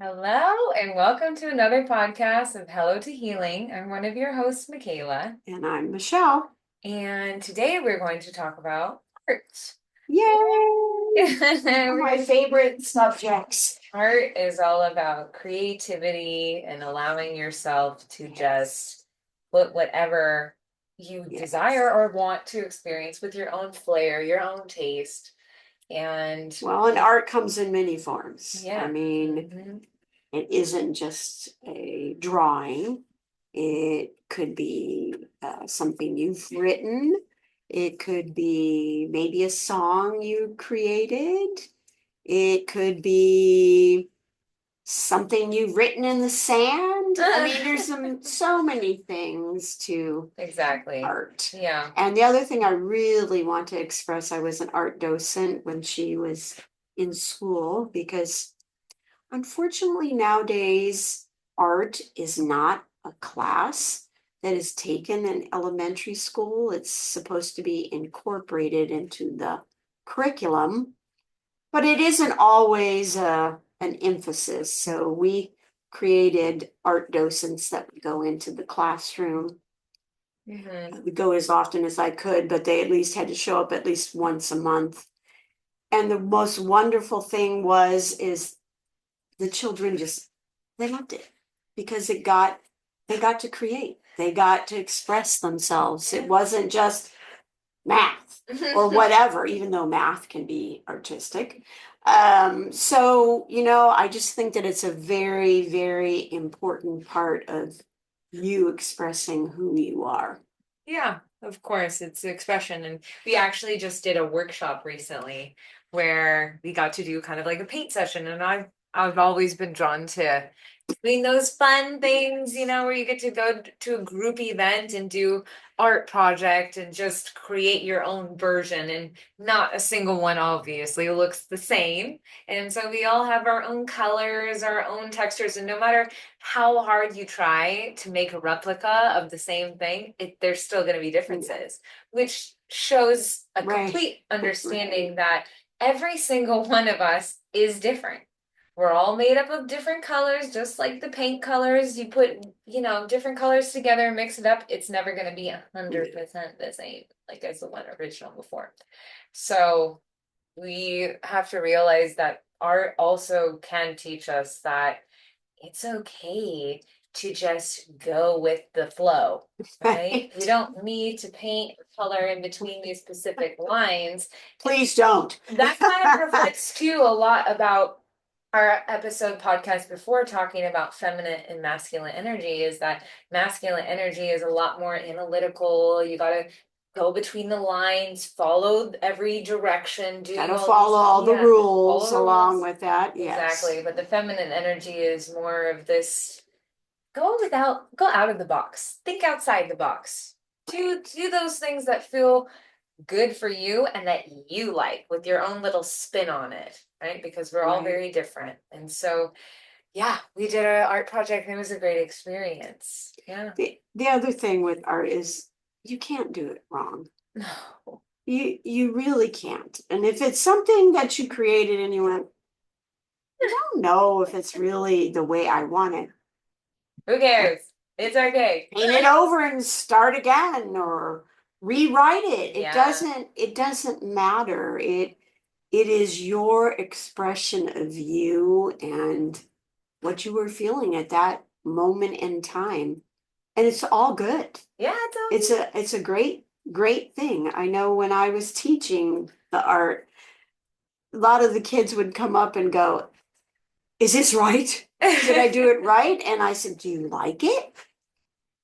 Hello, and welcome to another podcast of Hello to Healing. I'm one of your hosts, Michaela, And I'm Michelle. and today we're going to talk about art. Yay! One of my We're- favorite subjects. Art is all about creativity and allowing yourself to just put whatever you Yes. desire or want to experience with your own flair, your own taste. And Well, and art comes in many forms. I yeah. mean, Mhm. it isn't just a drawing. It could be something you've written. It could be maybe a song you created. It could be something you've written in the sand. I mean, there's so many things to Exactly. art. Yeah. And the other thing I really want to express, I was an art docent when she was in school because unfortunately nowadays art is not a class that is taken in elementary school. It's supposed to be incorporated into the curriculum, but it isn't always an emphasis. So we created art docents that would go into the classroom. Hmm. I would go as often as I could, but they at least had to show up at least once a month. And the most wonderful thing is the children just they loved it because they got to create. They got to express themselves. It wasn't just math or whatever, even though math can be artistic. So, I just think that it's a very, very important part of you expressing who you are. Yeah, of course, it's expression. And we actually just did a workshop recently where we got to do kind of like a paint session. And I've always been drawn to doing those fun things, where you get to go to a group event and do art project and just create your own version, and not a single one obviously looks the same. And so we all have our own colors, our own textures, and no matter how hard you try to make a replica of the same thing, there's still going to be differences, which shows a Right. complete understanding that every single one of us is different. We're all made up of different colors, just like the paint colors. You put, different colors together and mix it up, it's never going to be 100% the same, like as the one original before. So we have to realize that art also can teach us that it's okay to just go with the flow, right? You don't need to paint or color in between these specific lines. And Please don't. that kind of reflects too a lot about our episode podcast before, talking about feminine and masculine energy, is that masculine energy is a lot more analytical. You got to go between the lines, follow every direction, do Gotta all follow these, all the yeah, rules follow the along rules. with that. Yes. Exactly. But the feminine energy is more of this go out of the box. Think outside the box. Do those things that feel good for you and that you like with your own little spin on it, right? Because we're all Right. very different. And so, yeah, we did an art project and it was a great experience. Yeah. The other thing with art is you can't do it wrong. No. You really can't. And if it's something that you created and you went, I don't know if it's really the way I want it, Who cares? It's okay. paint it over and start again or rewrite it. Yeah. It doesn't matter. It is your expression of you and what you were feeling at that moment in time. And it's all good. Yeah, it's It's okay. a great thing. I know when I was teaching the art, a lot of the kids would come up and go, "Is this right? Did I do it right?" And I said, "Do you like it?"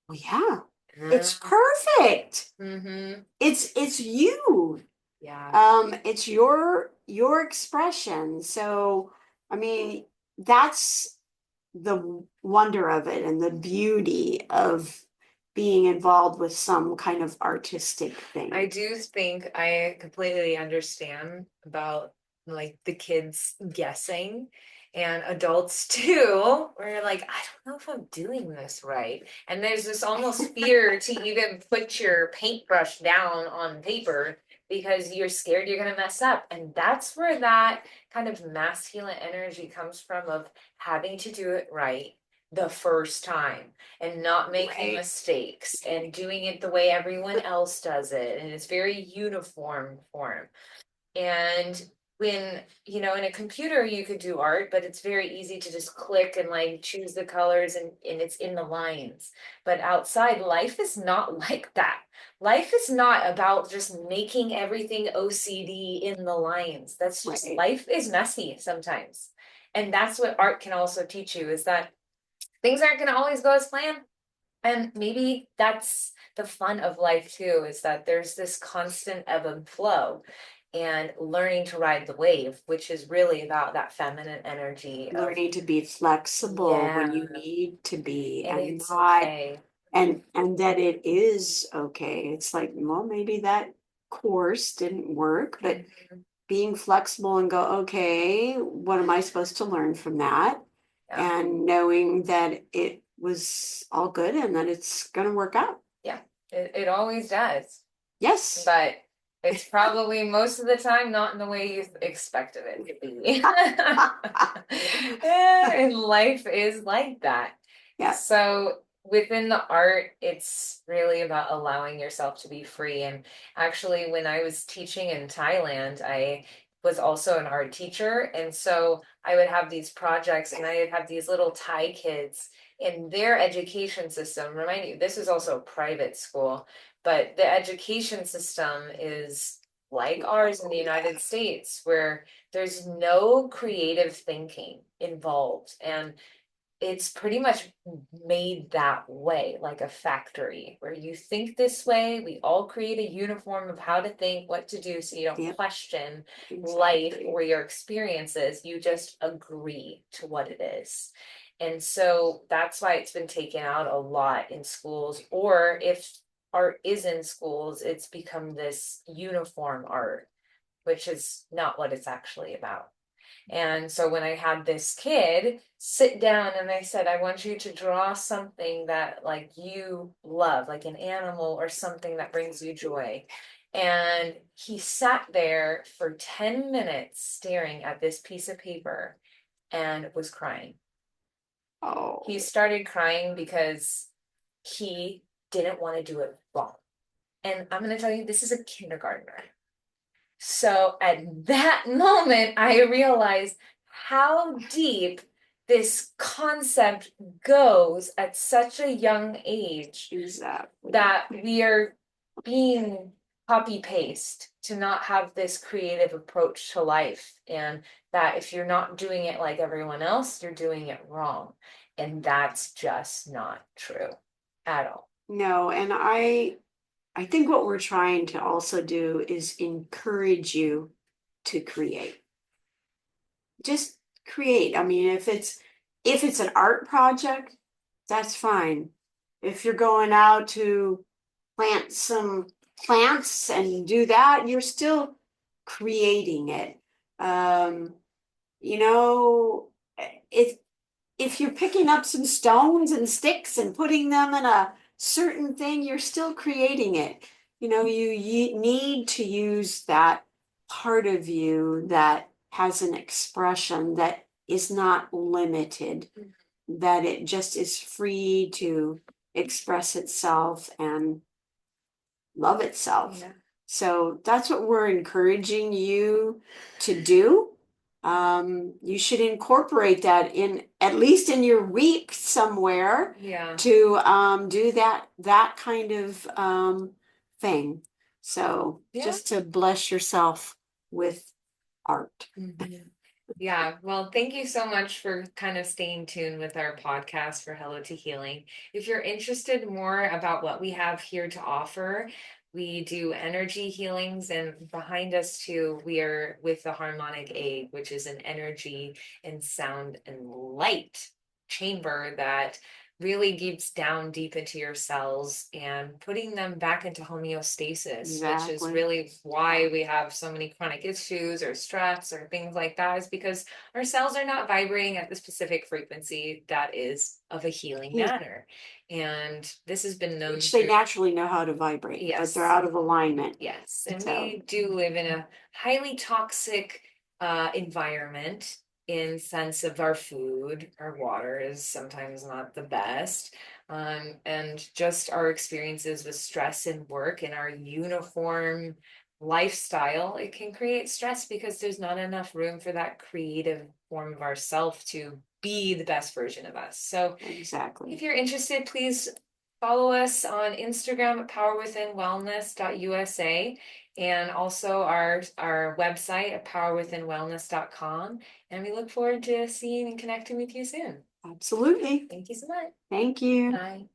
Well, yeah. It's perfect. Mm-hmm. It's you. Yeah. It's your expression. So, I mean, that's the wonder of it and the beauty of being involved with some kind of artistic I thing. do think I completely understand about like the kids guessing, and adults too, where you're like, I don't know if I'm doing this right. And there's this almost fear to even put your paintbrush down on paper because you're scared you're going to mess up. And that's where that kind of masculine energy comes from, of having to do it right the first time and not making Right. mistakes and doing it the way everyone else does it. And it's very uniform form. And when, in a computer, you could do art, but it's very easy to just click and like choose the colors, and it's in the lines. But outside, life is not like that. Life is not about just making everything OCD in the lines. That's just, Right. life is messy sometimes. And that's what art can also teach you, is that things aren't going to always go as planned. And maybe that's the fun of life too, is that there's this constant ebb and flow, and learning to ride the wave, which is really about that feminine energy of, Learning to be flexible when yeah, you need to be, and and it's not, okay. and that it is okay. It's like, well, maybe that course didn't work, but Mhm. being flexible and go, okay, what am I supposed to learn from that? Yeah, And knowing that it was all good and that it's gonna work out. yeah, it always does. Yes. But it's probably most of the time not in the way you expected it to be. And life is like that. Yeah. So within the art, it's really about allowing yourself to be free. And actually, when I was teaching in Thailand, I was also an art teacher. And so I would have these projects, and I would have these little Thai kids in their education system. Remind you, this is also a private school, but the education system is like ours in the United States, where there's no creative thinking involved. And it's pretty much made that way, like a factory where you think this way. We all create a uniform of how to think, what to do, so you don't Yep. question life Exactly. or your experiences. You just agree to what it is. And so that's why it's been taken out a lot in schools. Or if art is in schools, it's become this uniform art, which is not what it's actually about. And so when I had this kid sit down and I said, I want you to draw something that like you love, like an animal or something that brings you joy. And he sat there for 10 minutes staring at this piece of paper and was crying. He Oh, started crying because he didn't want to do it wrong. And I'm going to tell you, this is a kindergartner. So at that moment, I realized how deep this concept goes at such a young age, exactly. that we are being copy paste to not have this creative approach to life. And that if you're not doing it like everyone else, you're doing it wrong. And that's just not true at all. No, and I think what we're trying to also do is encourage you to create. Just create. I mean, if it's an art project, that's fine. If you're going out to plant some plants and do that, you're still creating it. Um, you know, it if you're picking up some stones and sticks and putting them in a certain thing, you're still creating it. You need to use that part of you that has an expression that is not limited, that it just is free to express itself and love itself. Yeah. So that's what we're encouraging you to do. You should incorporate that in at least in your week somewhere Yeah. to do that kind of thing. So Yeah. just to bless yourself with art. Mhm. Yeah, well, thank you so much for kind of staying tuned with our podcast for Hello to Healing. If you're interested more about what we have here to offer, we do energy healings, and behind us too, we are with the Harmonic Aid, which is an energy and sound and light chamber that really gets down deep into your cells and putting them back into homeostasis, which is Exactly. really why we have so many chronic issues or stress or things like that, is because our cells are not vibrating at the specific frequency that is of a healing Yeah. manner. And this has been known Which they through, naturally know how to vibrate, but they're yes, out of alignment. yes, and So we do live in a highly toxic environment in sense of our food. Our water is sometimes not the best, and just our experiences with stress and work and our uniform lifestyle. It can create stress because there's not enough room for that creative form of ourself to be the best version of us. So if exactly. you're interested, please follow us on Instagram at powerwithinwellness.usa, and also our website at powerwithinwellness.com. And we look forward to seeing and connecting with you soon. Absolutely. Thank you so much. Thank you. Bye.